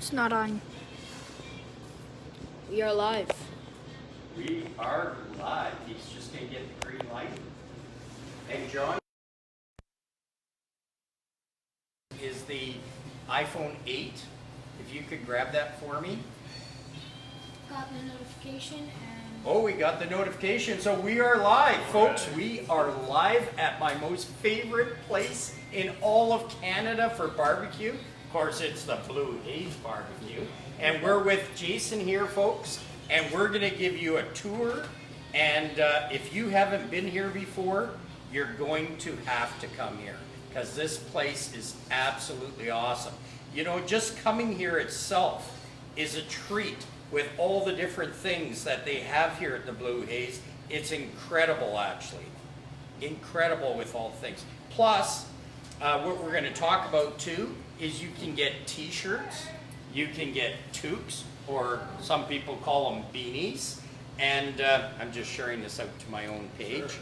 It's not on. We are live. We are live. He's just going to get the green light. Hey, John. Is the iPhone 8. If you could grab that for me. Got the notification and... Oh, we got the notification. So we are live, folks. We are live at my most favorite place in all of Canada for barbecue. Of course, it's the Blue Haze Barbecue. And we're with Jason here, folks. And we're going to give you a tour. And if you haven't been here before, you're going to have to come here. Because this place is absolutely awesome. You know, just coming here itself is a treat with all the different things that they have here at the Blue Haze. It's incredible, actually. Incredible with all things. Plus, what we're going to talk about too is you can get t-shirts, you can get toques, or some people call them beanies. And I'm just sharing this out to my own page.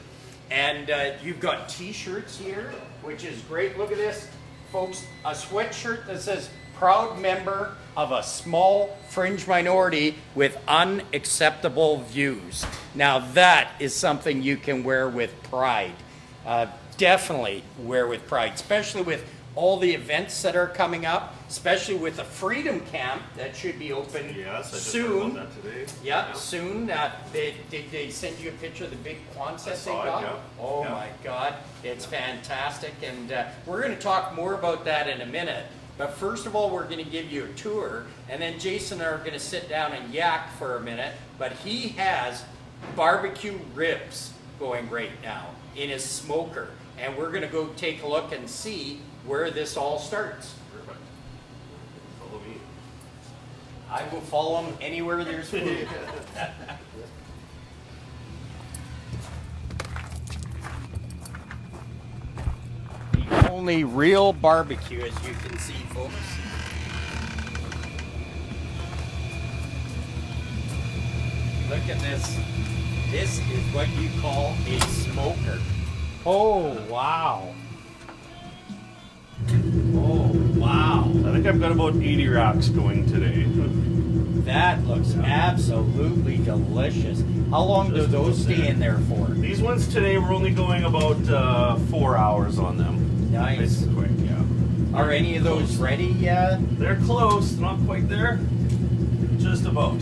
And you've got t-shirts here, which is great. Look at this, folks. A sweatshirt that says, proud member of a small fringe minority with unacceptable views. Now that is something you can wear with pride. Definitely wear with pride, especially with all the events that are coming up, especially with the Freedom Camp that should be open soon. Yes, I just heard about that today. Yeah, soon. Did they send you a picture of the big Quonset they got? Yeah. Oh my God, it's fantastic. And we're going to talk more about that in a minute. But first of all, we're going to give you a tour, and then Jason and I are going to sit down and yak for a minute. But he has barbecue ribs going right now in his smoker. And we're going to go take a look and see where this all starts. Perfect. Follow me. I will follow him anywhere there's food. The only real barbecue, as you can see, folks. Look at this. This is what you call a smoker. Oh, wow. Oh, wow. I think I've got about 80 racks going today. That looks absolutely delicious. How long do those stay in there for? These ones today, we're only going about 4 hours on them. Nice. It's quick, yeah. Are any of those ready yet? They're close, not quite there. Just about.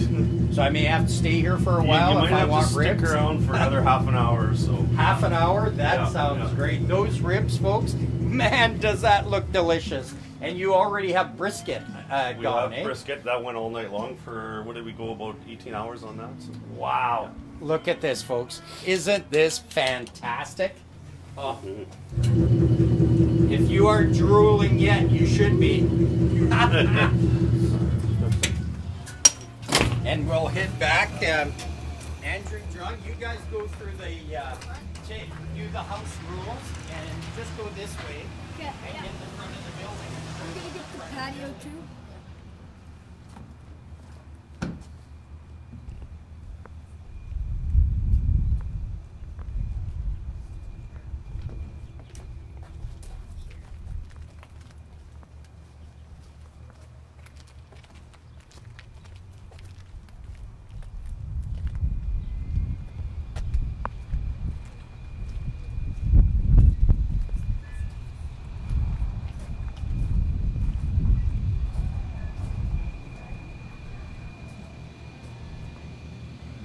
So I may have to stay here for a while you might if I have want to ribs. stick around for another half an hour or so. Half an hour? That sounds yeah. great. Those ribs, folks, man, does that look delicious. And you already have brisket We gone, have eh? brisket. That went all night long for, what did we go, about 18 hours on that? So. Wow. Look at this, folks. Isn't this fantastic? Oh. If you aren't drooling yet, you should be. And we'll head back. Andrew, John, you guys go through the do the house rules and just go this way Okay, and get in the front of the building. I'm gonna get the patio too.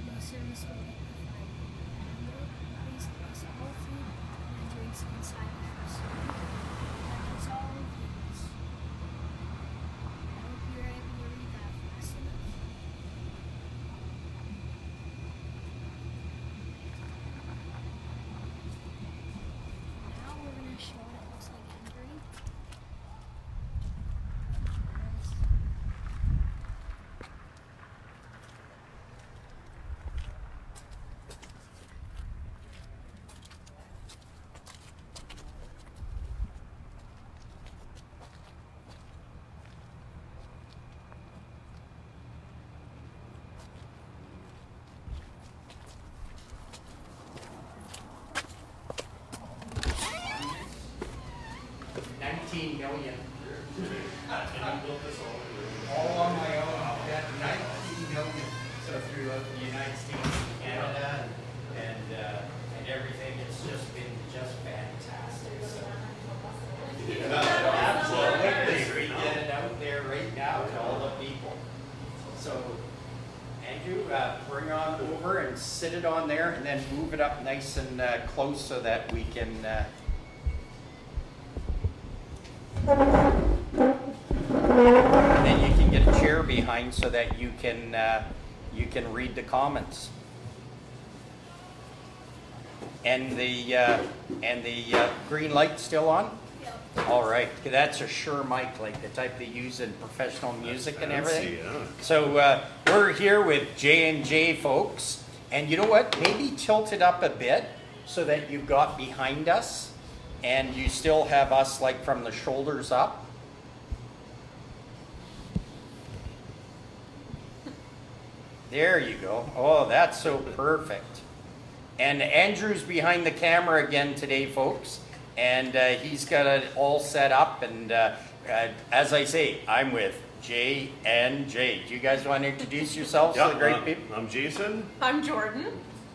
The service will be provided. Please place all food and drinks inside the house. That is all things. I hope you're able to read that fast enough. Now we're going to show what it looks like entering. $19 million. And you built this all All on bring on over and sit it on there, and then move it up nice and close so that we can. And then you can get a chair behind so that you can read the comments. And the green light still on? Yep. All right, that's a Shure mic, like the type they use in professional music and everything. Yeah. So we're here with J&J folks, and you know what? Maybe tilt it up a bit so that you've got behind us, and you still have us like from the shoulders up. There you go. Oh, that's so perfect. And Andrew's behind the camera again today, folks. And he's got it all set up. And as I say, I'm with J&J. Do you guys want to introduce yourselves to the great people? I'm Jason. I'm Jordan.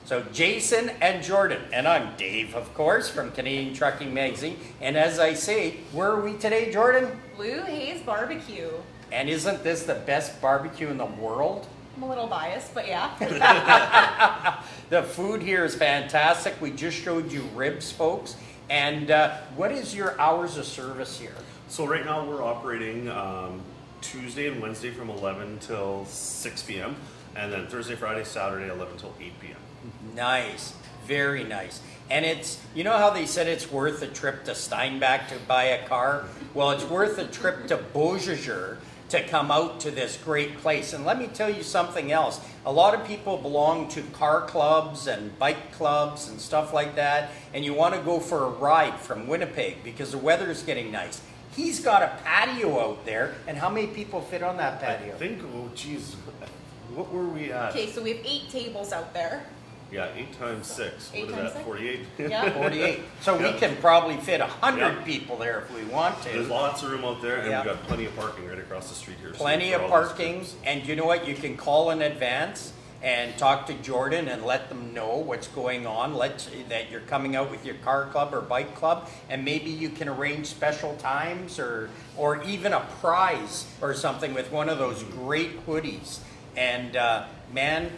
So Jason and Jordan. And I'm Dave, of course, from Canadian Trucking Magazine. And as I say, where are we today, Jordan? Haze Barbeque. And isn't this the best barbecue in the world? I'm a little biased, but yeah. The food here is fantastic. We just showed you ribs, folks. And what is your hours of service here? So right now we're operating Tuesday and Wednesday from 11 till 6 p.m. And then Thursday, Friday, Saturday, 11 till 8 p.m. Nice. Very nice. And it's, you know how they said it's worth a trip to Steinbach to buy a car? Well, it's worth a trip to Beausejour to come out to this great place. And let me tell you something else. A lot of people belong to car clubs and bike clubs and stuff like that, and you want to go for a ride from Winnipeg because the weather is getting nice. He's got a patio out there, and how many people fit on that patio? I think, oh geez, what were we at? Okay, so we have 8 tables out there. Yeah, 8 times 6. Eight What is times that, six? 48? Yeah. 48. So we Yeah. can probably fit 100 Yeah. people there if we want There's to. lots of room out there, and Yeah. we've got plenty of parking right across the street here. so Plenty for of all these parking, groups. and you know what? You can call in advance and talk to Jordan and let them know what's going on. That you're coming out with your car club or bike club, and maybe you can arrange special times or even a prize or something with one of those great hoodies. And man,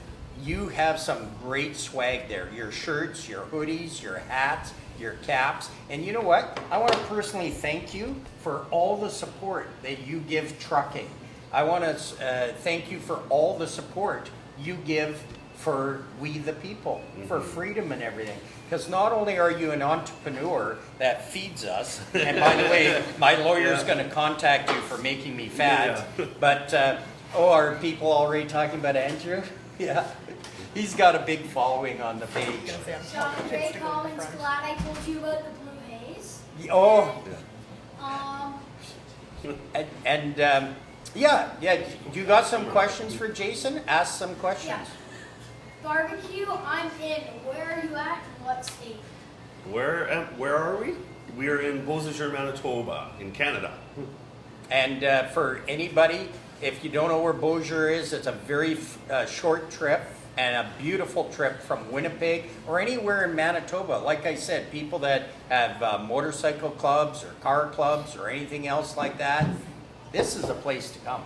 you have some great swag there. Your shirts, your hoodies, your hats, your caps. And you know what? I want to personally thank you for all the support that you give trucking. I want to thank you for all the support you give for we the people, for freedom and everything. Because not only are you an entrepreneur that feeds us, and by the way, my lawyer's going to contact you for making me fat, but, are people already talking about Andrew? Yeah. He's got a big following on the page. John Ray Collins, glad I told you about the Blue Haze. Oh, Um, yeah. You got some questions for Jason? Ask some questions. yeah. Barbecue, I'm in. Where are you at? What state? Where are we? We are in Beausejour, Manitoba, in Canada. And for anybody, if you don't know where Beausejour is, it's a very short trip and a beautiful trip from Winnipeg or anywhere in Manitoba. Like I said, people that have motorcycle clubs or car clubs or anything else like that, this is a place to come.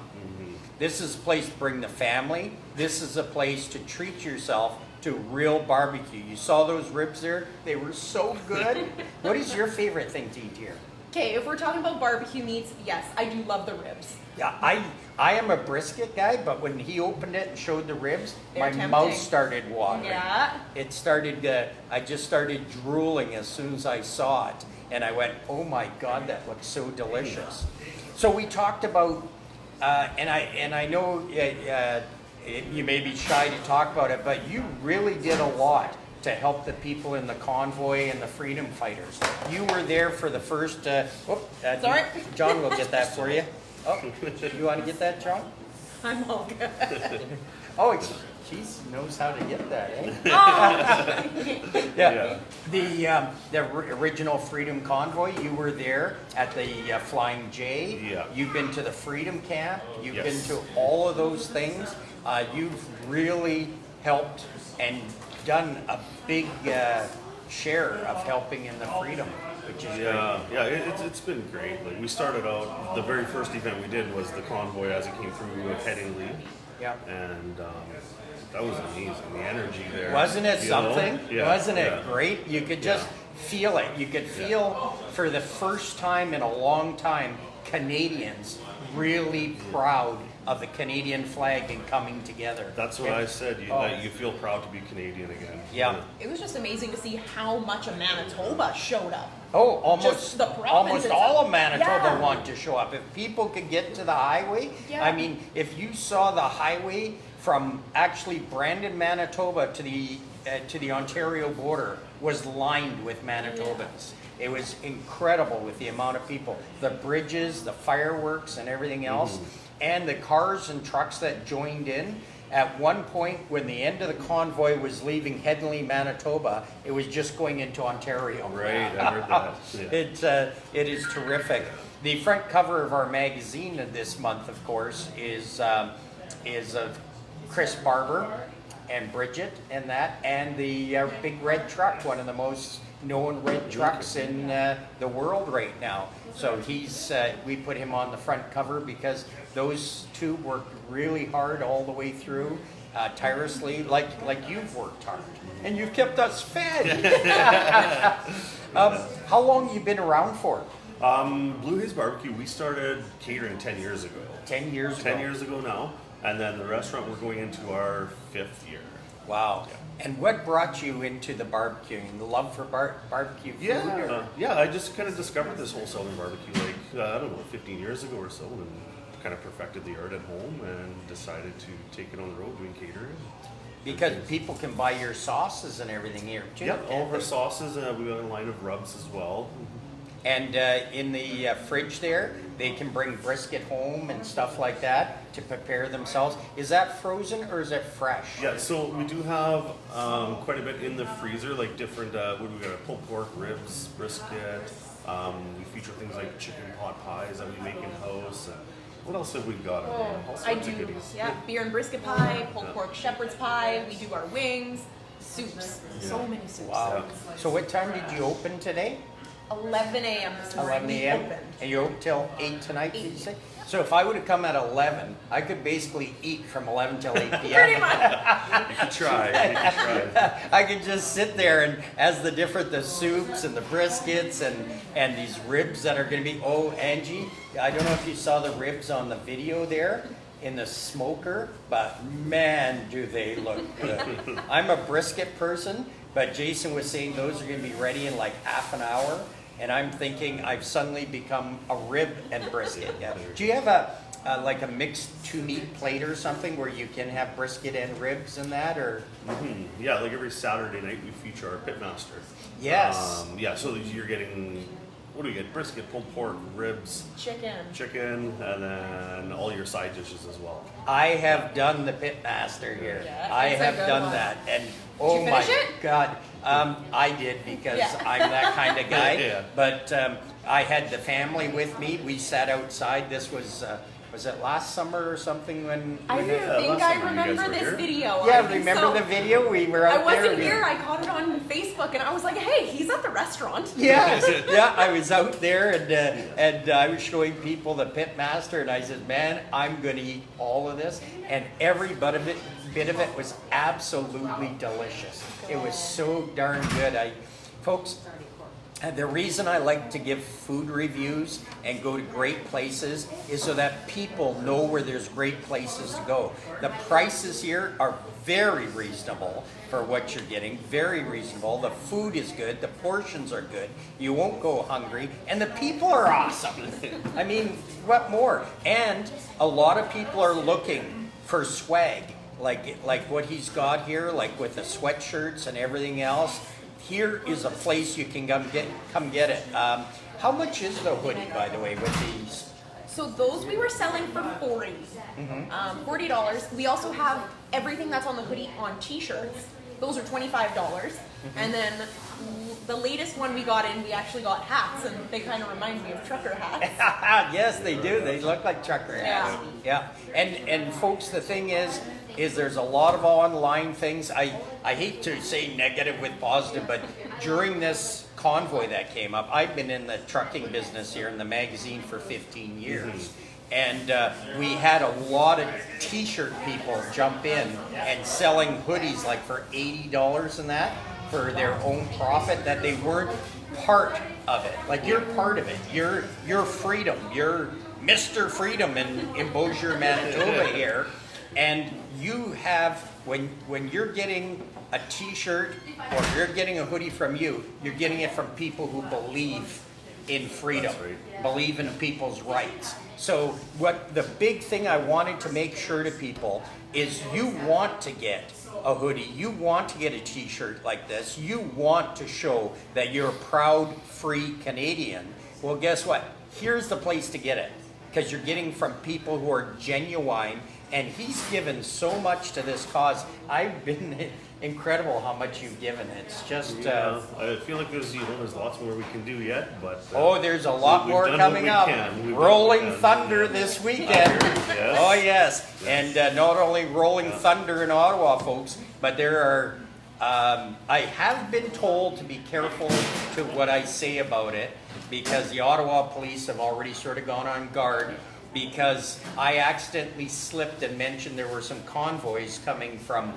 This is a place to bring the family. This is a place to treat yourself to real barbecue. You saw those ribs there? They were so good. What is your favorite thing to eat here? Okay, if we're talking about barbecue meats, yes, I do love the ribs. Yeah, I am a brisket guy, but when he opened it and showed the ribs, They're my tempting. mouth started watering. Yeah. It started, I just started drooling as soon as I saw it. And I went, oh my God, that looks so delicious. So we talked about, and I know you may be shy to talk about it, but you really did a lot to help the people in the convoy and the freedom fighters. You were there for the first, Sorry. John will get that for you. Oh, you want to get that, John? I'm all good. Oh, she knows how to get that, eh? Oh. Yeah. The original Freedom Convoy, you were there at the Flying J. Yeah. You've been to the Freedom Camp. You've Yes. been to all of those things. You've really helped and done a big share of helping in the freedom, which is It's been great. Like we started out, the very first event we did was the convoy as it came through Headingley, Yeah. And that was amazing. The energy there. Wasn't it you know? something? Yeah, Wasn't it yeah. great? You could just feel it. You could feel for the first time in a long time, Canadians really proud of the Canadian flag and coming together. That's what I said. That you feel proud to be Canadian again. Yeah. It was just amazing to see how much of Manitoba showed up. Oh, Just the province almost itself. all of Manitoba Yeah. want to show up. If people could get to the highway, Yeah. I mean, if you saw the highway from actually Brandon, Manitoba to the Ontario border was lined with Manitobans. It was incredible with the amount of people, the bridges, the fireworks, and everything else, and the cars and trucks that joined in. At one point, when the end of the convoy was leaving Headley, Manitoba, it was just going into Ontario. Right, I heard that. Yeah. It is terrific. The front cover of our magazine this month, of course, is of Chris Barber and Bridget and that, and the big red truck, one of the most known red trucks in the world right now. So we put him on the front cover because those two worked really hard all the way through, tirelessly, like you've worked hard, and you've kept us fed. How long have you been around for? Haze Barbeque, we started catering 10 years ago. 10 years ago. 10 years ago now. And then the restaurant, we're going into our 5th year. Wow. Yeah. And what brought you into the barbecuing? The love for barbecue food? Yeah, I just kind of discovered this whole Southern barbecue, I don't know, 15 years ago or so, and kind of perfected the art at home and decided to take it on the road doing catering. Because people can buy your sauces and everything here too. Yeah, all of our sauces, we got a line of rubs as well. And in the fridge there, they can bring brisket home and stuff like that to prepare themselves. Is that frozen or is it fresh? Yeah, so we do have quite a bit in the freezer, like different, what do we got, pulled pork, ribs, brisket. We feature things like chicken pot pies that we make in-house. What else have we got in there? All I sorts of do, goodies. beer and brisket pie, pulled pork shepherd's pie, we do our wings, soups, so many soups. Wow. So what time did you open today? 11 a.m. this morning. 11 we a.m. opened. And you open till 8 tonight, did you 8. say? So if I would have come at 11, I could basically eat from 11 till 8 p.m. Pretty much. You can try. I could just sit there and as the soups and the briskets and these ribs that are going to be, oh, Angie, I don't know if you saw the ribs on the video there in the smoker, but man, do they look good. I'm a brisket person, but Jason was saying those are going to be ready in like half an hour. And I'm thinking I've suddenly become a rib and brisket. Yeah. Do you have like a mixed 2-meat plate or something where you can have brisket and ribs and that, or? Mm-hmm. Yeah, like every Saturday night we feature our pitmaster. Yes. So you're getting, what do we get? Brisket, pulled pork, ribs, chicken, and then all your side dishes as well. I have done the pitmaster here. Yeah, I it's a have good done one. that, and Did oh you my finish it? God, I did because Yeah. I'm that kind of guy. Yeah. But I had the family with me. We sat outside. This was it last summer or something when? I when think last I summer you guys remember were this here. video. Yeah, I think remember so. the video? We were out I wasn't there. here. I caught it on Facebook, and I was like, "Hey, he's at the restaurant." Yes, yeah, I was out there and I was showing people the pitmaster, and I said, "Man, I'm going to eat all of this," and every bit of it was absolutely delicious. It was so darn good. Folks. The reason I like to give food reviews and go to great places is so that people know where there's great places to go. The prices here are very reasonable for what you're getting, very reasonable. The food is good, the portions are good, you won't go hungry, and the people are awesome. I mean, what more? And a lot of people are looking for swag, like what he's got here, like with the sweatshirts and everything else. Here is a place you can come get it. How much is the hoodie, by the way, with these? So those we were selling for $40. $40. We also have everything that's on the hoodie on T-shirts. Those are $25. And then the latest one we got in, we actually got hats, and they kind of remind me of trucker hats. Yes, they do. They look like trucker hats. Yeah. And folks, the thing is there's a lot of online things. I hate to say negative with positive, but during this convoy that came up, I've been in the trucking business here in the magazine for 15 years. And we had a lot of t-shirt people jump in and selling hoodies like for $80 and that for their own profit, that they weren't part of it. Like, you're part of it. You're freedom. You're Mr. Freedom in Beausejour, Manitoba here. And you have, when you're getting a t-shirt or you're getting a hoodie from you, you're getting it from people who believe in freedom, believe in people's rights. So what the big thing I wanted to make sure to people is, you want to get a hoodie, you want to get a t-shirt like this, you want to show that you're a proud, free Canadian. Well, guess what? Here's the place to get it, because you're getting from people who are genuine, and he's given so much to this cause. I've been incredible how much you've given. It's just I feel like there's lots more we can do yet, but there's a lot we've more done coming what up. we can. We've Rolling done what we can. Thunder this weekend. Yes. Oh yes, and not only Rolling Thunder in Ottawa, folks, but there are. I have been told to be careful to what I say about it, because the Ottawa police have already sort of gone on guard, because I accidentally slipped and mentioned there were some convoys coming from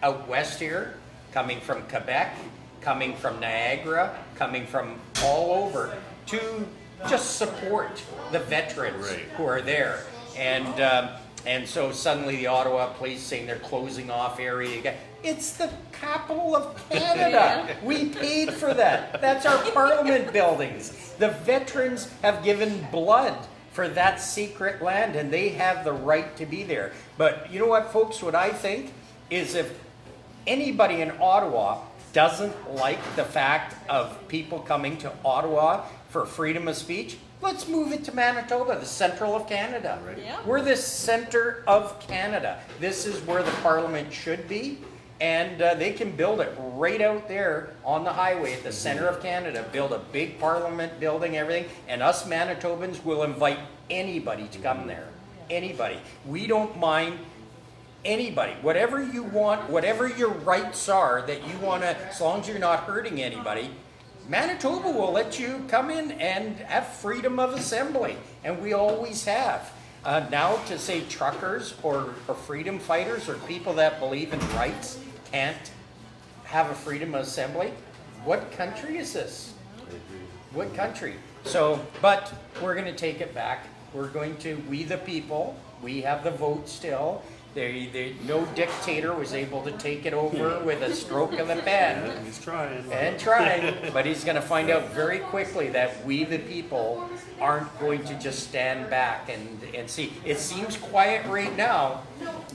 out west here, coming from Quebec, coming from Niagara, coming from all over to just support the veterans who are there. And so suddenly the Ottawa police saying they're closing off area again. It's the capital of Canada. We paid for that. That's our parliament buildings. The veterans have given blood for that secret land, and they have the right to be there. But you know what, folks, what I think is, if anybody in Ottawa doesn't like the fact of people coming to Ottawa for freedom of speech, let's move it to Manitoba, the central of Canada. Right. Yeah. We're the center of Canada. This is where the parliament should be. And they can build it right out there on the highway at the center of Canada. Build a big parliament building, everything. And us Manitobans will invite anybody to come there. Anybody. We don't mind anybody. Whatever you want, whatever your rights are that you want to, as long as you're not hurting anybody, Manitoba will let you come in and have freedom of assembly. And we always have. Now to say truckers or freedom fighters or people that believe in rights can't have a freedom of assembly, what country is this? What country? So, but we're going to take it back. We're going to, we the people, we have the vote still. No dictator was able to take it over with a stroke of the pen. Yeah, he's trying. And trying, but he's going to find out very quickly that we the people aren't going to just stand back and see. It seems quiet right now,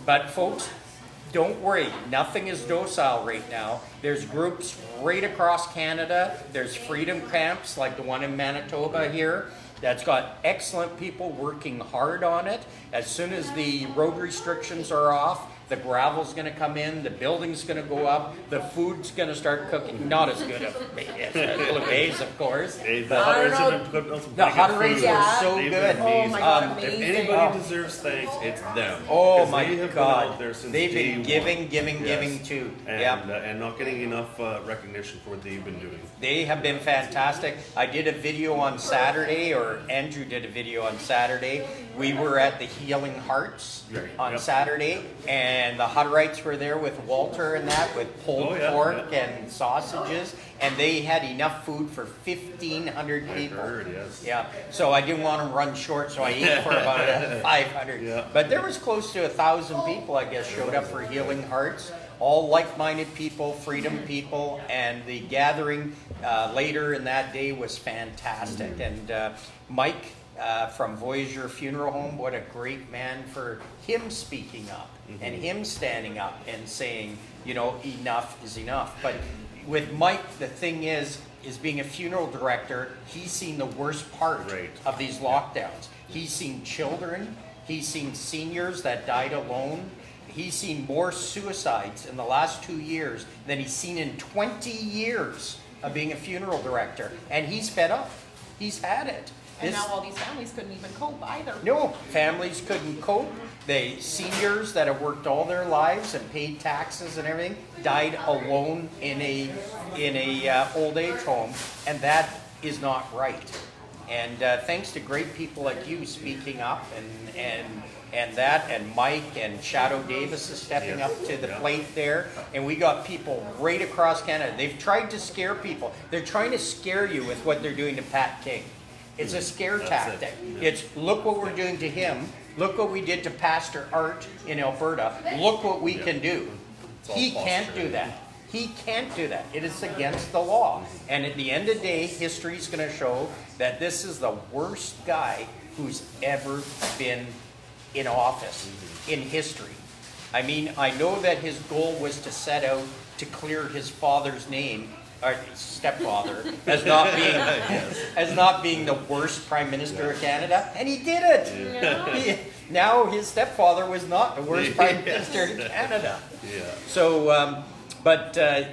but folks, don't worry. Nothing is docile right now. There's groups right across Canada. There's freedom camps like the one in Manitoba here. That's got excellent people working hard on it. As soon as the road restrictions are off, the gravel's going to come in, the building's going to go up, the food's going to start cooking. Not as good as Blue Haze, of course. Hey, the but- hot I don't rays know. have been putting out some The pretty hot good rays food. were so They've good. been Oh my amazing. God, If amazing. anybody deserves thanks, it's them. Oh 'Cause my they have been God! out there since They've day been one. giving Yes. too. And, Yeah. and not getting enough recognition for what they've been doing. They have been fantastic. I did a video on Saturday, or Andrew did a video on Saturday. We were at the Healing Hearts Right, on yep. Saturday, and the Hutterites were there with Walter and that, with pulled Oh, yeah, pork yeah. and sausages, and they had enough food for 1,500 I people. heard, yes. Yeah, so I didn't want to run short, so I ate for about 500. Yeah. But there was close to 1,000 people, I guess, showed up for Healing Hearts. All like-minded people, freedom people, and the gathering later in that day was fantastic. And Mike from Beausejour Funeral Home, what a great man for him speaking up and him standing up and saying, you know, enough is enough. But with Mike, the thing is being a funeral director, he's seen the worst part Right. of these lockdowns. He's seen children, he's seen seniors that died alone. He's seen more suicides in the last 2 years than he's seen in 20 years of being a funeral director. And he's fed up. He's had it. And This- now all these families couldn't even cope either. no, families couldn't cope. They seniors that have worked all their lives and paid taxes and everything died alone in a old age home, and that is not right. And thanks to great people like you speaking up and Mike and Shadow Davis is stepping up to the plate there. And we got people right across Canada. They've tried to scare people. They're trying to scare you with what they're doing to Pat King. It's a scare tactic. It's look what we're doing to him. Look what we did to Pastor Art in Alberta. Look what we can do. He can't do that. He can't do that. It is against the law. And at the end of the day, history is going to show that this is the worst guy who's ever been in office in history. I mean, I know that his goal was to set out to clear his father's name, or stepfather, as not being the worst prime minister of Canada, and he did it. Yeah. Now his stepfather was not the worst prime minister in Canada. Yeah. So,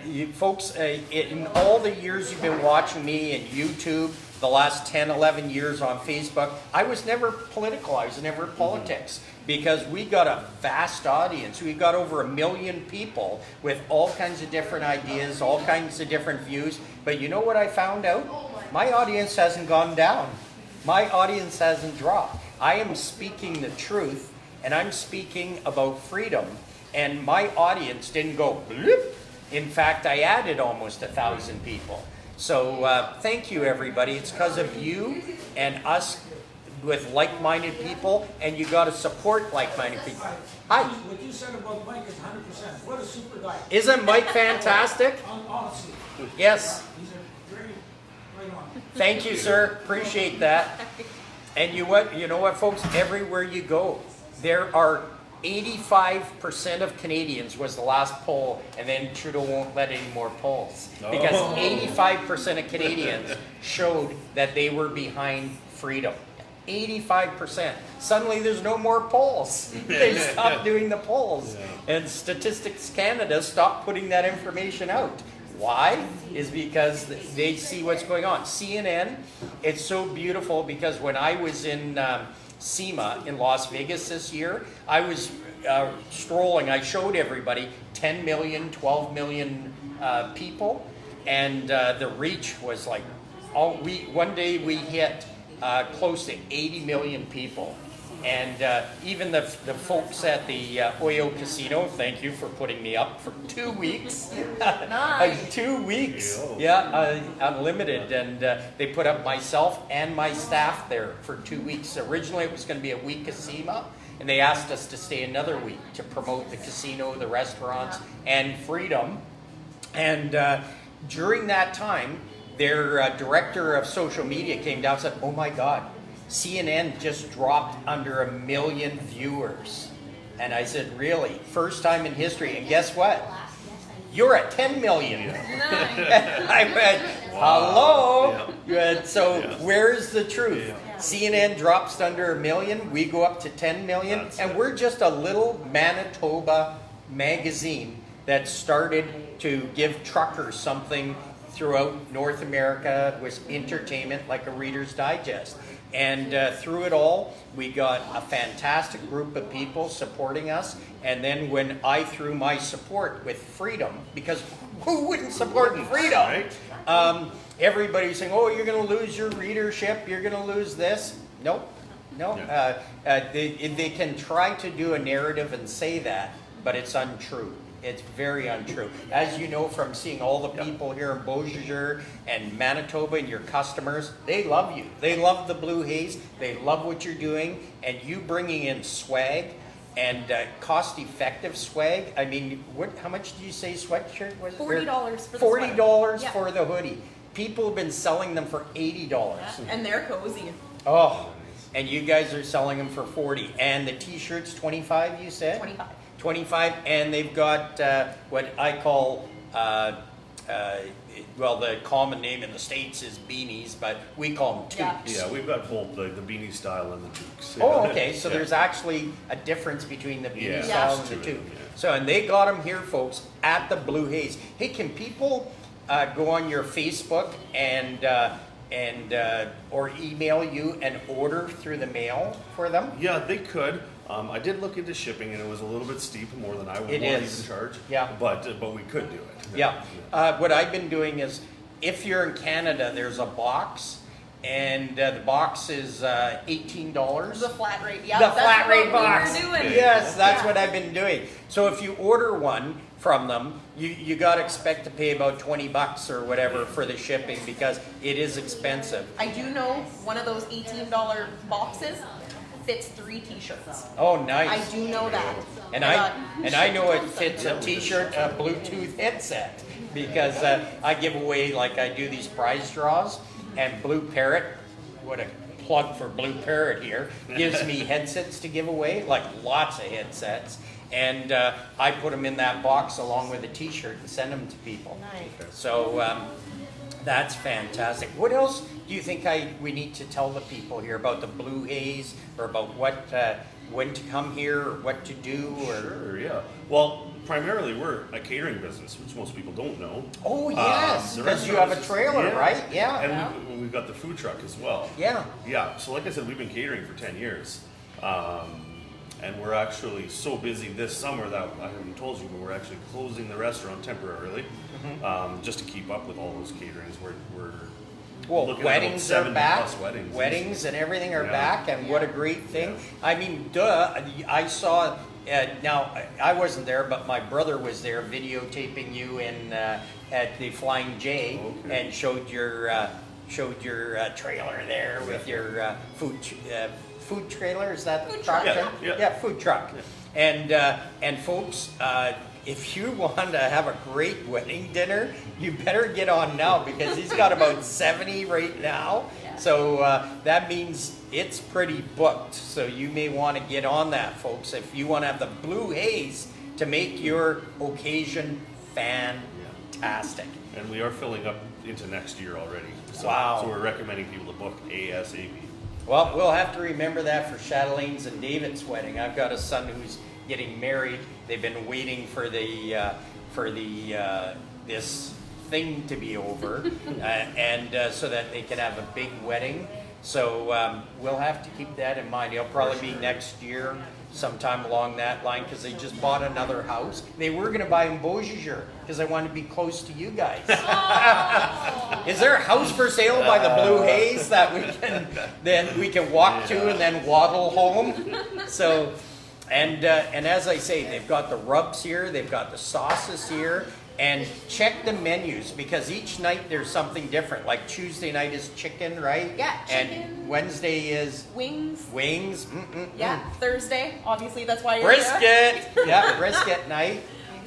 you folks, in all the years you've been watching me and YouTube, the last 10, 11 years on Facebook, I was never political. I was never in politics because we got a vast audience. We got over 1 million people with all kinds of different ideas, all kinds of different views. But you know what I found out? My audience hasn't gone down. My audience hasn't dropped. I am speaking the truth, and I'm speaking about freedom, and my audience didn't go bloop. In fact, I added almost 1,000 people. So thank you, everybody. It's because of you and us with like-minded people, and you got to support like-minded people. Hi. What you said about Mike is 100%. What a super guy. Isn't Mike fantastic? Honestly, Yes. he's a very right on. Thank you, sir. Appreciate that. And you know what, folks? Everywhere you go, there are 85% of Canadians was the last poll, and then Trudeau won't let any more polls. Because 85% of Canadians showed that they were behind freedom. 85%. Suddenly there's no more polls. They stopped doing the polls. And Statistics Canada stopped putting that information out. Why? Is because they see what's going on. CNN, it's so beautiful because when I was in SEMA in Las Vegas this year, I was strolling. I showed everybody 10 million, 12 million people, and the reach was like, one day we hit close to 80 million people. And even the folks at the Oyo Casino, thank you for putting me up for 2 weeks. Nice. 2 weeks. Yeah, unlimited. And they put up myself and my staff there for 2 weeks. Originally it was going to be a week of SEMA, and they asked us to stay another week to promote the casino, the restaurants, and freedom. And during that time, their director of social media came down and said, "Oh my God, CNN just dropped under 1 million viewers." And I said, "Really? First time in history." And guess what? You're at 10 million. I went, hello? So where's the truth? CNN drops under 1 million. We go up to 10 million. And we're just a little Manitoba magazine that started to give truckers something throughout North America with entertainment like a Reader's Digest. And through it all, we got a fantastic group of people supporting us. And then when I threw my support with freedom, because who wouldn't support freedom? Everybody's saying, "Oh, you're going to lose your readership. You're going to lose this." Nope. No. They can try to do a narrative and say that, but it's untrue. It's very untrue. As you know from seeing all the people here in Beausejour and Manitoba and your customers, they love you. They love the Blue Haze. They love what you're doing. And you bringing in swag and cost-effective swag. I mean, how much did you say sweatshirt was? $40 for the $40 sweater. for the hoodie. People have been selling them for $80. And they're cozy. Oh, and you guys are selling them for $40. And the t-shirts, $25, you said? 25. 25, and they've got what I call, the common name in the States is beanies, but we call them toques. Yeah, we've got both the beanie style and the toques. Oh, okay, so there's actually a difference between the beanie style and the toque. Yeah. So, and they got them here, folks, at the Blue Haze. Hey, can people go on your Facebook and or email you and order through the mail for them? Yeah, they could. I did look into shipping, and it was a little bit steep, more than I would It want is. to even charge. Yeah. But we could do it. Yeah. What I've been doing is, if you're in Canada, there's a box, and the box is $18. The flat rate, yeah. The flat rate what box. we were doing. Yes, that's Yeah. what I've been doing. So if you order one from them, you got to expect to pay about $20 or whatever for the shipping because it is expensive. I do know one of those $18 boxes fits 3 t-shirts. Oh, nice. I do know that. And I know it fits a t-shirt, a Bluetooth headset because I give away, like I do these prize draws, and Blue Parrot, what a plug for Blue Parrot here, gives me headsets to give away, like lots of headsets. And I put them in that box along with a t-shirt and send them to people. Nice. So that's fantastic. What else do you think we need to tell the people here about the Blue Haze, or about when to come here, or what to do? Or Sure, yeah. Well, primarily we're a catering business, which most people don't know. oh yes, The because you have a restaurant is- trailer, yeah. right? Yeah. And we've got the food truck as well. Yeah. Yeah, so like I said, we've been catering for 10 years. And we're actually so busy this summer that I haven't told you, but we're actually closing the restaurant temporarily just to keep up with all those caterings. We're Well, looking at weddings about are 70 back. plus weddings. Weddings and everything are Yeah. back, and what a great thing. I mean, duh, I saw, now, I wasn't there, but my brother was there videotaping you at the Flying J, Okay. and showed your trailer there with your food trailer. Is that the Food truck? truck. Yeah. Food truck. And folks, if you want to have a great wedding dinner, you better get on now because he's got about 70 right now. So that means it's pretty booked. So you may want to get on that, folks, if you want to have the Blue Haze to make your occasion fantastic. And we are filling up into next year already. So, Wow. So we're recommending people to book ASAP. Well, we'll have to remember that for Chatelain's and David's wedding. I've got a son who's getting married. They've been waiting for this thing to be over, and so that they can have a big wedding. So we'll have to keep that in mind. It'll probably be next year, sometime along that line, because they just bought another house. They were going to buy in Beausejour because I wanted to be close to you guys. Is there a house for sale by the Blue Haze that we can walk to and then waddle home? So, and as I say, they've got the rubs here, they've got the sauces here, and check the menus because each night there's something different. Like Tuesday night is chicken, right? Yeah, chicken. And Wednesday is Wings. wings. Yeah. Thursday, obviously that's why you're here. Brisket. Yeah, brisket night.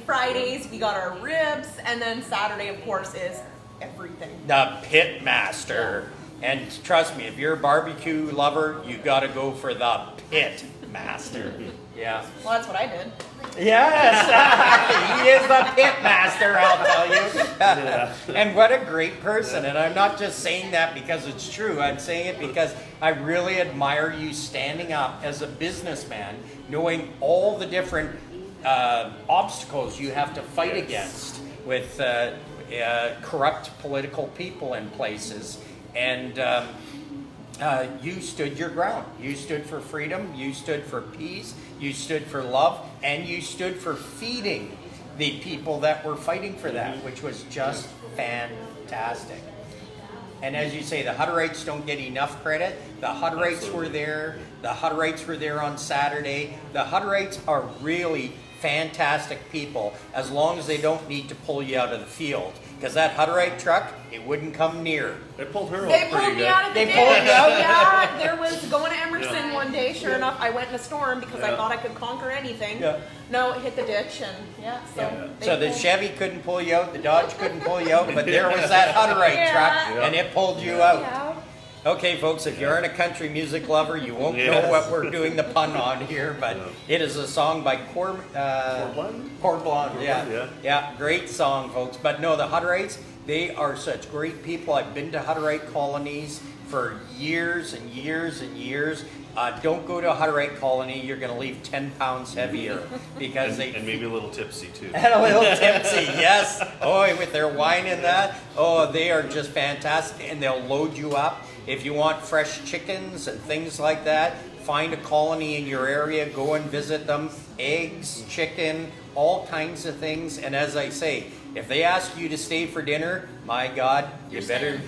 Fridays, we got our ribs. And then Saturday, of course, is everything. The Pit Master. And trust me, if you're a barbecue lover, you got to go for the Pit Master. Yeah. Well, that's what I did. Yes, he is the Pit Master, I'll tell you. And what a great person. And I'm not just saying that because it's true. I'm saying it because I really admire you standing up as a businessman, knowing all the different obstacles you have to fight against with corrupt political people in places. And you stood your ground. You stood for freedom. You stood for peace. You stood for love. And you stood for feeding the people that were fighting for that, which was just fantastic. And as you say, the Hutterites don't get enough credit. The Hutterites were there. The Hutterites were there on Saturday. The Hutterites are really fantastic people as long as they don't need to pull you out of the field. Because that Hutterite truck, it wouldn't come near. They pulled her They out pulled pretty me good. out of the They ditch. pulled you out? Yeah, there was going to Emerson Yeah. one day. Sure enough, I went in a storm because I Yeah. thought I could conquer anything. Yeah. No, it hit the ditch and so. they So the pulled- Chevy couldn't pull you out, the Dodge couldn't pull you out, but there was that Hutterite Yeah. truck, and it pulled you out. Yeah. Okay, folks, if you aren't a country music lover, you won't know Yes. what we're doing the pun on here, but it is a song by Blonde? Cor Blonde, yeah. Yeah. Yeah, great song, folks. But no, the Hutterites, they are such great people. I've been to Hutterite colonies for years and years and years. Don't go to a Hutterite colony. You're going to leave 10 pounds heavier because they... And maybe a little tipsy too. And a little tipsy, yes. Oh, with their wine in that. Oh, they are just fantastic. And they'll load you up. If you want fresh chickens and things like that, find a colony in your area. Go and visit them. Eggs, chicken, all kinds of things. And as I say, If they ask you to stay for dinner, my God, you're staying,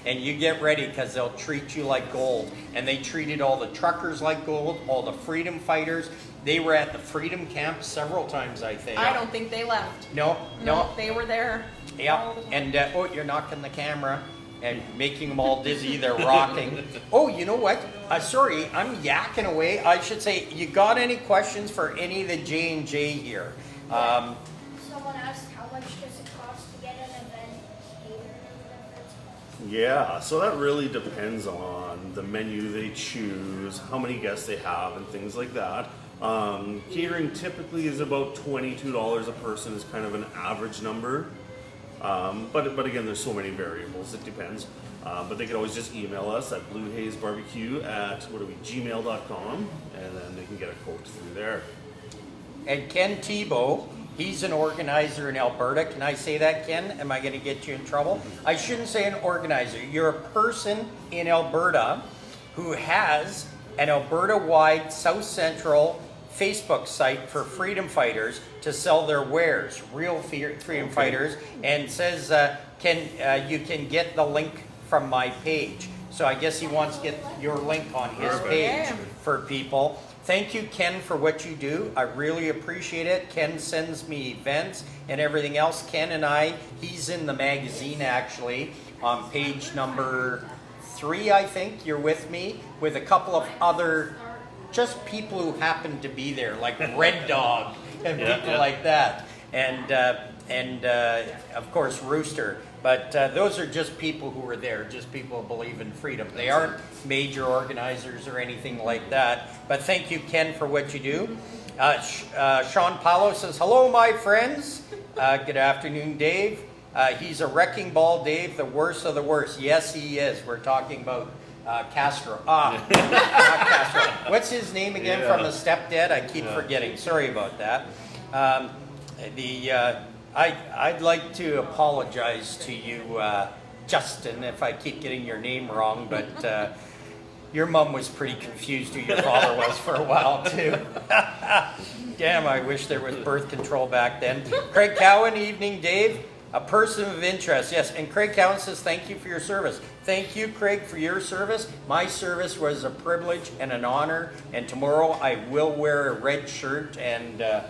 and you get ready because they'll treat you like gold. And they treated all the truckers like gold, all the freedom fighters. They were at the freedom camp several times, I think. I don't think they left. No. They were there. Yeah, and you're knocking the camera and making them all dizzy. They're rocking. Oh, you know what? Sorry, I'm yakking away. I should say, you got any questions for any of the J&J here? Someone asked how much does it cost to get an event catered? Yeah, so that really depends on the menu they choose, how many guests they have, and things like that. Catering typically is about $22 a person is kind of an average number. But again, there's so many variables, it depends. But they can always just email us at bluehazebarbecue@gmail.com, and then they can get a quote through there. And Ken Tebow, he's an organizer in Alberta. Can I say that, Ken? Am I going to get you in trouble? I shouldn't say an organizer. You're a person in Alberta who has an Alberta-wide South Central Facebook site for freedom fighters to sell their wares, real freedom fighters, and says you can get the link from my page. So I guess he wants to get your link on his page for people. Thank you, Ken, for what you do. I really appreciate it. Ken sends me events and everything else. Ken and he's in the magazine actually on page number 3, I think. You're with me with a couple of other just people who happen to be there, like Red Dog and people like that. And of course, Rooster. But those are just people who are there, just people who believe in freedom. They aren't major organizers or anything like that. But thank you, Ken, for what you do. Sean Paulo says, hello, my friends. Good afternoon, Dave. He's a wrecking ball, Dave, the worst of the worst. Yes, he is. We're talking about Castro. Not Castro. What's his name again from the Stepdad? I keep forgetting. Sorry about that. I'd like to apologize to you, Justin, if I keep getting your name wrong, but your mom was pretty confused who your father was for a while, too. Damn, I wish there was birth control back then. Craig Cowan, evening, Dave. A person of interest, yes. And Craig Cowan says, thank you for your service. Thank you, Craig, for your service. My service was a privilege and an honor, and tomorrow I will wear a red shirt and the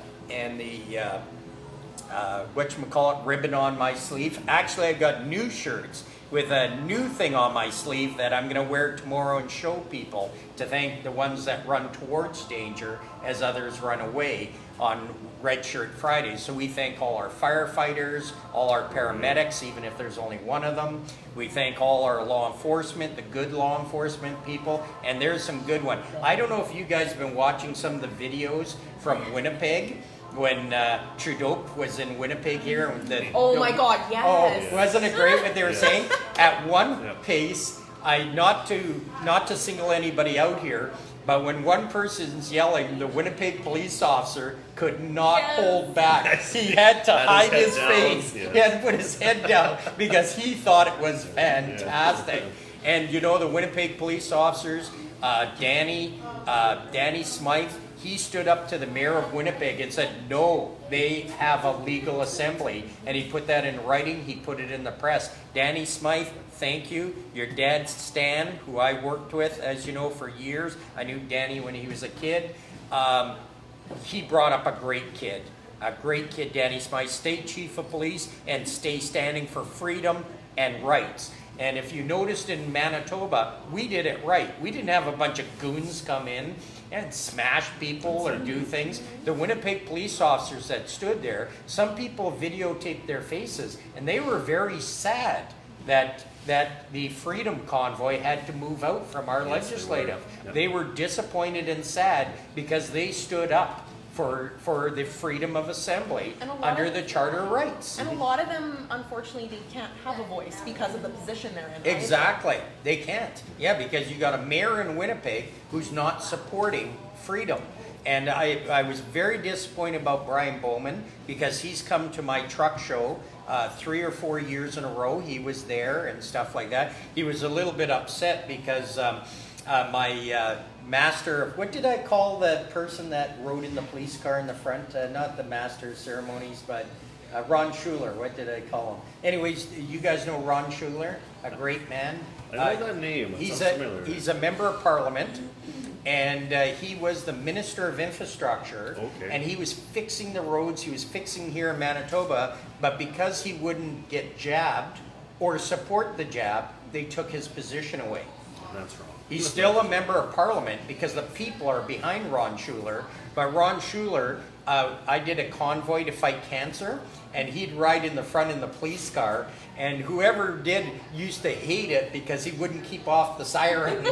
ribbon on my sleeve. Actually, I got new shirts with a new thing on my sleeve that I'm going to wear tomorrow and show people to thank the ones that run towards danger as others run away on Red Shirt Fridays. So we thank all our firefighters, all our paramedics, even if there's only one of them. We thank all our law enforcement, the good law enforcement people, and there's some good one. I don't know if you guys have been watching some of the videos from Winnipeg when Trudeau was in Winnipeg here. Oh my God, yes. Oh, wasn't it great what they were saying? At one pace, not to single anybody out here, but when one person's yelling, the Winnipeg police officer could not hold back. He had to hide his face. Yeah. He had to put his head down because he thought it was fantastic. And you know, the Winnipeg police officers, Danny Smythe, he stood up to the mayor of Winnipeg and said, no, they have a legal assembly. And he put that in writing. He put it in the press. Danny Smythe, thank you. Your dad, Stan, who I worked with, as you know, for years. I knew Danny when he was a kid. He brought up a great kid, Danny Smythe, state chief of police, and stay standing for freedom and rights. And if you noticed in Manitoba, we did it right. We didn't have a bunch of goons come in and smash people or do things. The Winnipeg police officers that stood there, some people videotaped their faces, and they were very sad that the Freedom Convoy had to move out from our legislative. They were disappointed and sad because they stood up for the freedom of assembly under the Charter of Rights. And a lot of them, unfortunately, they can't have a voice because of the position they're in. Right? Exactly. They can't. Yeah, because you got a mayor in Winnipeg who's not supporting freedom. And I was very disappointed about Brian Bowman because he's come to my truck show 3 or 4 years in a row. He was there and stuff like that. He was a little bit upset because my master of, what did I call the person that rode in the police car in the front? Not the master of ceremonies, but Ron Schuler, what did I call him? Anyways, you guys know Ron Schuler, a great man. I know that name. It He's sounds familiar. he's a member of parliament, and he was the Minister of Infrastructure, Okay. and he was fixing the roads, he was fixing here in Manitoba, but because he wouldn't get jabbed or support the jab, they took his position away. That's wrong. He's still a member of parliament because the people are behind Ron Schuler. But Ron Schuler, I did a convoy to fight cancer, and he'd ride in the front in the police car. And whoever did used to hate it because he wouldn't keep off the siren.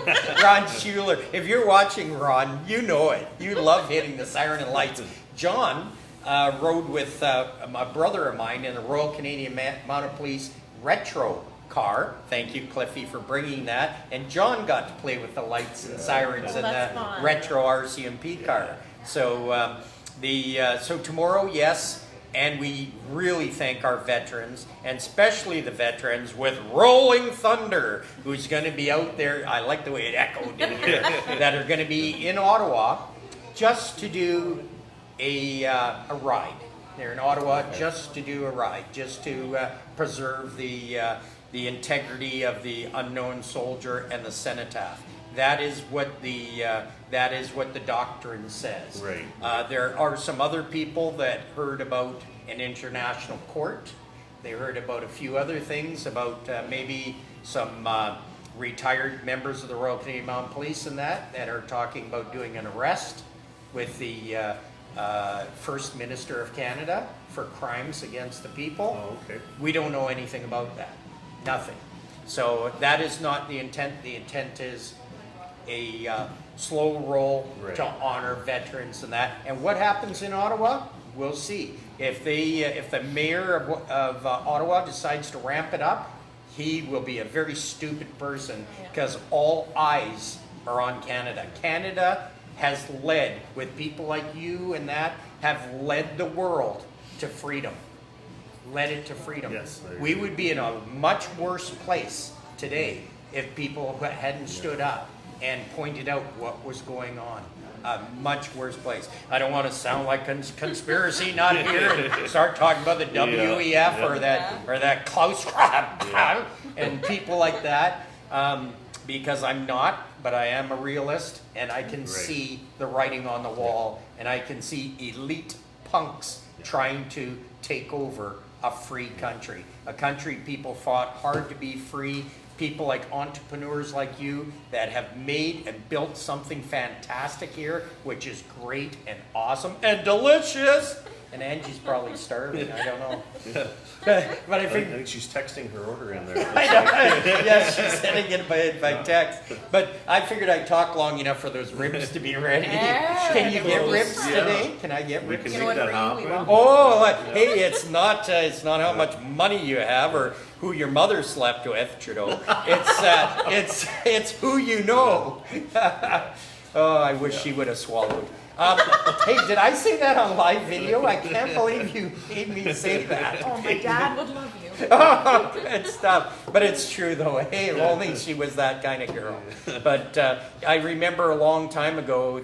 Ron Schuler, if you're watching, Ron, you know it. You love hitting the siren and lights. John rode with a brother of mine in the Royal Canadian Mounted Police retro car. Thank you, Cliffy, for bringing that. And John got to play with the lights and sirens in that's the fun. retro RCMP car. So so tomorrow, yes, and we really thank our veterans, and especially the veterans with Rolling Thunder, who's going to be out there. I like the way it echoed in here. That are going to be in Ottawa just to do a ride. They're in Ottawa just to do a ride, just to preserve the integrity of the unknown soldier and the cenotaph. That is what the doctrine says. Right. There are some other people that heard about an international court. They heard about a few other things, about maybe some retired members of the Royal Canadian Mounted Police and that are talking about doing an arrest with the First Minister of Canada for crimes against the people. Oh, okay. We don't know anything about that. Nothing. So that is not the intent. The intent is a slow roll Right. to honor veterans and that. And what happens in Ottawa, we'll see. If the mayor of Ottawa decides to ramp it up, he will be a very stupid person because all eyes are on Canada. Canada has led, with people like you and that, have led the world to freedom. Led it to freedom. Yes, I We agree. would be in a much worse place today if people hadn't stood up and pointed out what was going on. A much worse place. I don't want to sound like conspiracy nut here and start talking about the WEF or that Klaus Schwab and people like that, because I'm not, but I am a realist, and I can see the writing on the wall, and I can see elite punks trying to take over a free country. A country people fought hard to be free. People like entrepreneurs like you that have made and built something fantastic here, which is great and awesome and delicious. And Angie's probably starving, I don't know. But I I think think she's texting her order in there. I know. Yeah, she's sending it by text. But I figured I'd talk long enough for those ribs to be ready. Can you get ribs today? Can I get We ribs? can You know make what, that Bree, we happen. will. Oh, hey, it's not how much money you have or who your mother slept with, Trudeau. It's who you know. Oh, I wish she would have swallowed. Hey, did I say that on live video? I can't believe you made me say that. Oh, my dad would love you. Oh, good stuff. But it's true, though. Hey, if only she was that kind of girl. But I remember a long time ago,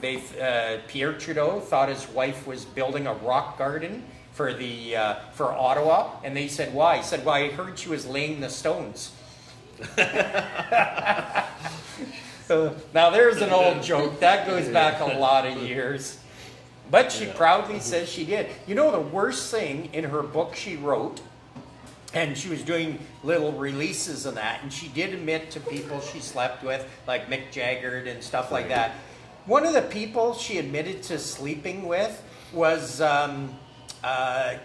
Pierre Trudeau thought his wife was building a rock garden for Ottawa, and they said, "Why?" He said, "Well, I heard she was laying the stones." Now there's an old joke that goes back a lot of years. But she proudly says she did. You know, the worst thing in her book she wrote, and she was doing little releases and that, and she did admit to people she slept with, like Mick Jagger and stuff like that. One of the people she admitted to sleeping with was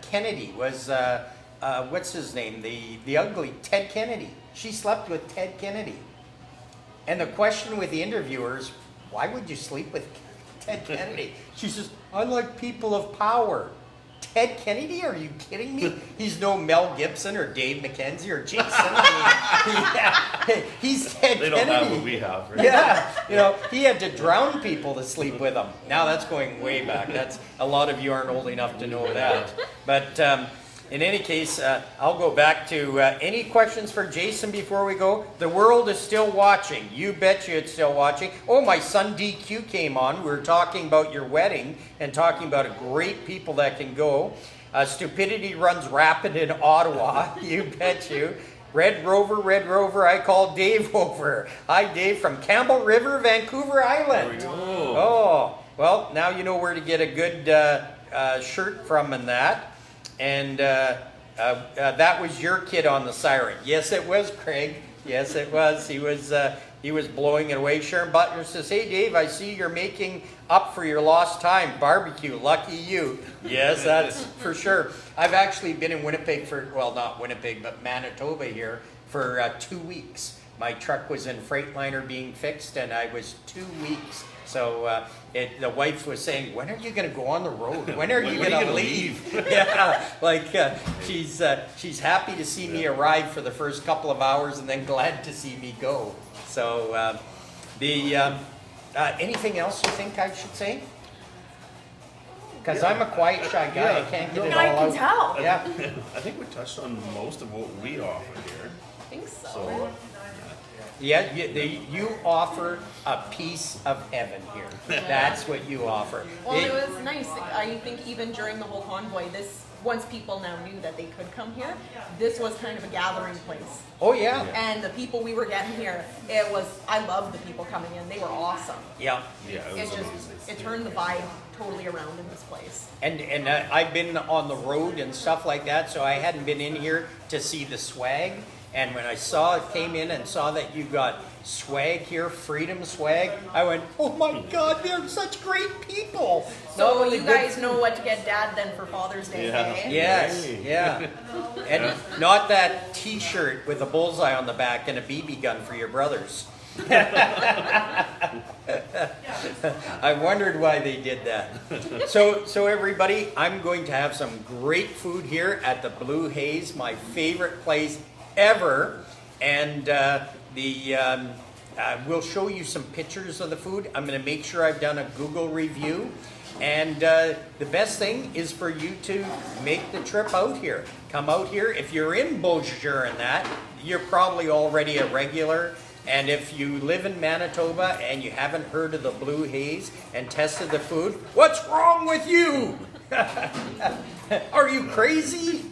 Kennedy, what's his name? The ugly Ted Kennedy. She slept with Ted Kennedy. And the question with the interviewers, why would you sleep with Ted Kennedy? She says, I like people of power. Ted Kennedy? Are you kidding me? He's no Mel Gibson or Dave MacKenzie or Jason. He's Ted They don't Kennedy. have what we have, right? Yeah, he had to drown people to sleep with him. Now that's going way back. That's a lot of you aren't old enough to know that. But in any case, I'll go back to any questions for Jason before we go. The world is still watching. You bet you it's still watching. Oh, my son DQ came on. We were talking about your wedding and talking about great people that can go. Stupidity runs rapid in Ottawa. You bet you. Red Rover, I call Dave over. Hi, Dave from Campbell River, Vancouver Island. There we go. Oh, well, now you know where to get a good shirt from and that. And that was your kid on the siren. Yes, it was, Craig. Yes, it was. He was blowing it away. Sharon Butler says, "Hey, Dave, I see you're making up for your lost time. Barbecue, lucky you." Yes, that's for sure. I've actually been in Winnipeg well, not Winnipeg, but Manitoba here for 2 weeks. My truck was in Freightliner being fixed, and I was 2 weeks. So the wife was saying, "When are you going to go on the road? When are you going to leave?" Yeah, like she's happy to see me arrive for the first couple of hours, and then glad to see me go. So anything else you think I should say? Because I'm a quiet, shy guy. I can't get it all I out. can tell. Yeah. I think we touched on most of what we offer here. I think so. So, Yeah, you offer a piece of heaven here. That's what you offer. Well, it was nice. I think even during the whole convoy, once people now knew that they could come here, this was kind of a gathering place. Oh, yeah. And the people we were getting here, I loved the people coming in. They were awesome. Yeah. yeah, it was amazing. It turned the vibe totally around in this place. And I've been on the road and stuff like that, so I hadn't been in here to see the swag. And when I came in and saw that you got swag here, freedom swag, I went, "Oh my God, they're such great people." So only you good guys know what to get Dad then for Father's Day, Yeah. eh? Yes, Hey. yeah. And not that T-shirt with a bullseye on the back and a BB gun for your brothers. I wondered why they did that. So everybody, I'm going to have some great food here at the Blue Haze, my favorite place ever. And we'll show you some pictures of the food. I'm going to make sure I've done a Google review. And the best thing is for you to make the trip out here. Come out here. If you're in Beausejour and that, you're probably already a regular. And if you live in Manitoba and you haven't heard of the Blue Haze and tested the food, what's wrong with you? Are you crazy?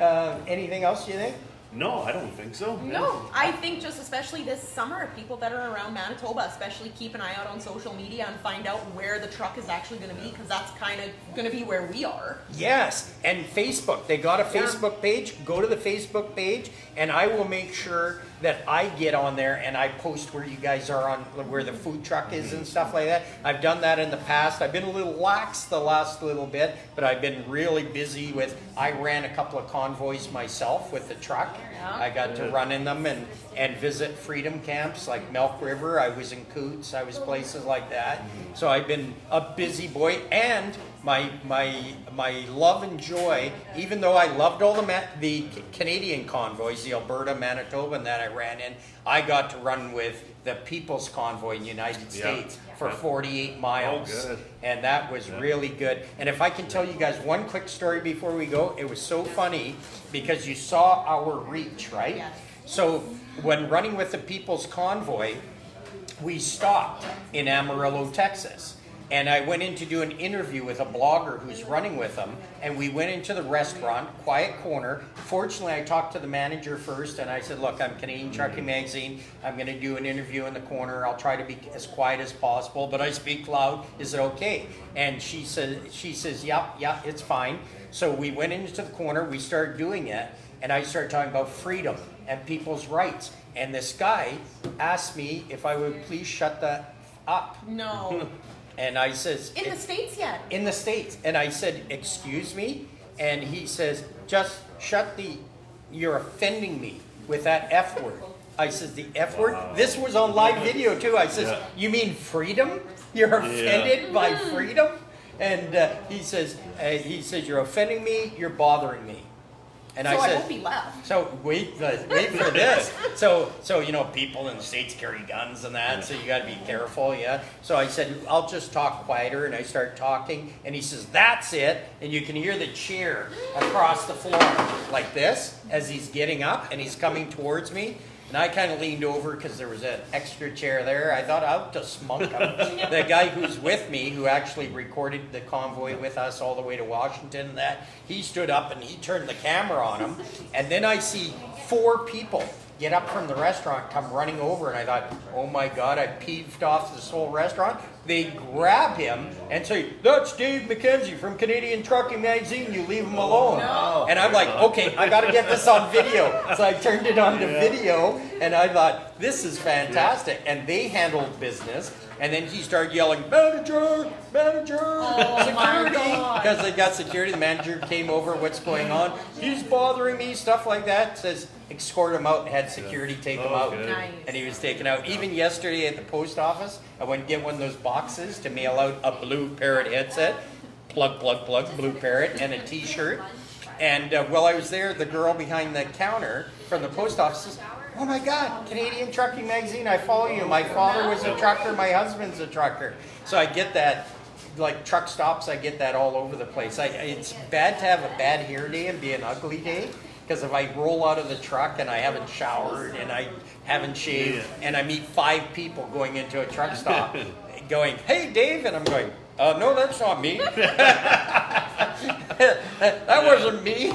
Anything else you think? No, I don't think so. No, I think just especially this summer, people that are around Manitoba, especially keep an eye out on social media and find out where the truck is actually going to be, because that's kind of going to be where we are. Yes, and Facebook. They got a Facebook page. Go to the Facebook page, and I will make sure that I get on there and I post where you guys are on, where the food truck is and stuff like that. I've done that in the past. I've been a little lax the last little bit, but I've been really busy I ran a couple of convoys myself with the truck. Yeah. I got to run in them and visit freedom camps like Milk River. I was in Coots. I was places like that. So I've been a busy boy, and my love and joy, even though I loved all the Canadian convoys, the Alberta, Manitoba, and that I ran in, I got to run with the People's Convoy in the United States for 48 miles. Oh, good. And that was really good. And if I can tell you guys one quick story before we go, it was so funny because you saw our reach, right? Yes. So when running with the People's Convoy, we stopped in Amarillo, Texas. And I went in to do an interview with a blogger who's running with them. And we went into the restaurant, quiet corner. Fortunately, I talked to the manager first, and I said, "Look, I'm Canadian Trucking Magazine. I'm going to do an interview in the corner. I'll try to be as quiet as possible, but I speak loud. Is it okay?" And she says, yeah, it's fine. So we went into the corner. We started doing it. And I started talking about freedom and people's rights. And this guy asked me if I would please shut that up. No. And I says, In the States yet? in the States. And I said, "Excuse me?" And he says, "Just you're offending me with that F word." I said, "The F word?" This was on live video too. I says, "You mean freedom? You're offended by freedom?" And he says, "You're offending me, you're bothering me." And So I I said, hope he left. so wait for this. So people in the States carry guns and that, so you got to be careful, yeah. So I said, "I'll just talk quieter," and I start talking, and he says, "That's it," and you can hear the cheer across the floor like this as he's getting up and he's coming towards me, And I kind of leaned over because there was an extra chair there. I thought I'll just smunk him. The guy who's with me, who actually recorded the convoy with us all the way to Washington, and that, he stood up and he turned the camera on him. And then I see 4 people get up from the restaurant, come running over, and I thought, oh my God, I peeved off this whole restaurant. They grab him and say, that's Dave MacKenzie from Canadian Trucking Magazine, you leave him alone. No. And I'm like, okay, I gotta get this on video. So I turned it on to video, and I thought, this is fantastic. And they handled business. And then he started yelling, manager, security. Because they got security. The manager came over, what's going on? He's bothering me, stuff like that. Says, escort him out and had security take him out. good. Nice. And he was taken out. Even yesterday at the post office, I went and get one of those boxes to mail out a Blue Parrot headset. Plug, Blue Parrot, and a t-shirt. And while I was there, the girl behind the counter from the post office says, oh my God, Canadian Trucking Magazine, I follow you. My father was a trucker, my husband's a trucker. So I get that, like truck stops, I get that all over the place. It's bad to have a bad hair day and be an ugly day, because if I roll out of the truck and I haven't showered and I haven't shaved and I meet 5 people going into a truck stop going, hey Dave, and I'm going, no, that's not me. That wasn't me.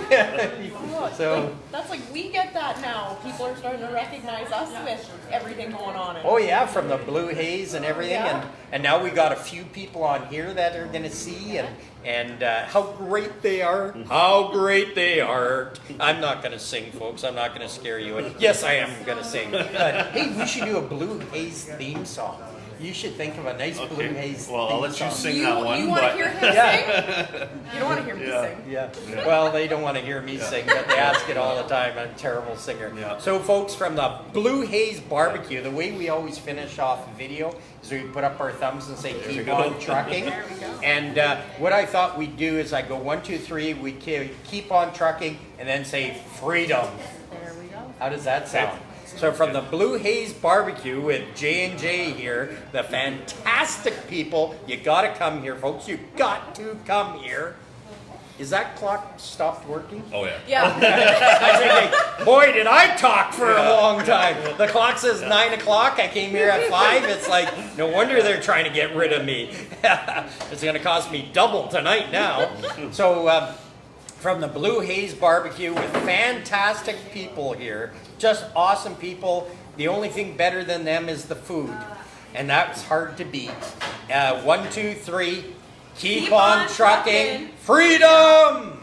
So. That's like, we get that now. People are starting to recognize us with everything going on. Oh yeah, from the Blue Haze and everything, Yeah. and now we got a few people on here that are going to see, and how great they are. How great they are. I'm not going to sing, folks. I'm not going to scare you. Yes, I am going to sing. Hey, we should do a Blue Haze theme song. You should think of a nice Blue Haze Well, I'll theme let you song. sing You that one. want to but hear him sing? You don't want to hear me sing. Yeah. Well, they don't want to hear me sing, but they ask it all the time. I'm a terrible singer. Yeah. So, folks, from the Blue Haze Barbecue, the way we always finish off a video is we put up our thumbs and say, keep on trucking. There we go. And what I thought we'd do is I go 1, 2, 3, we keep on trucking, and then say freedom. There we go. How does that sound? So from the Blue Haze Barbecue with J&J here, the fantastic people, you gotta come here, folks. You got to come here. Is that clock stopped working? Oh yeah. Yeah. I think, boy, did I talk for a long time. The clock says 9 o'clock. I came here at 5. It's like, no wonder they're trying to get rid of me. It's going to cost me double tonight now. So from the Blue Haze Barbecue with fantastic people here, just awesome people. The only thing better than them is the food, and that's hard to beat. 1, 2, 3. Keep on trucking. Freedom!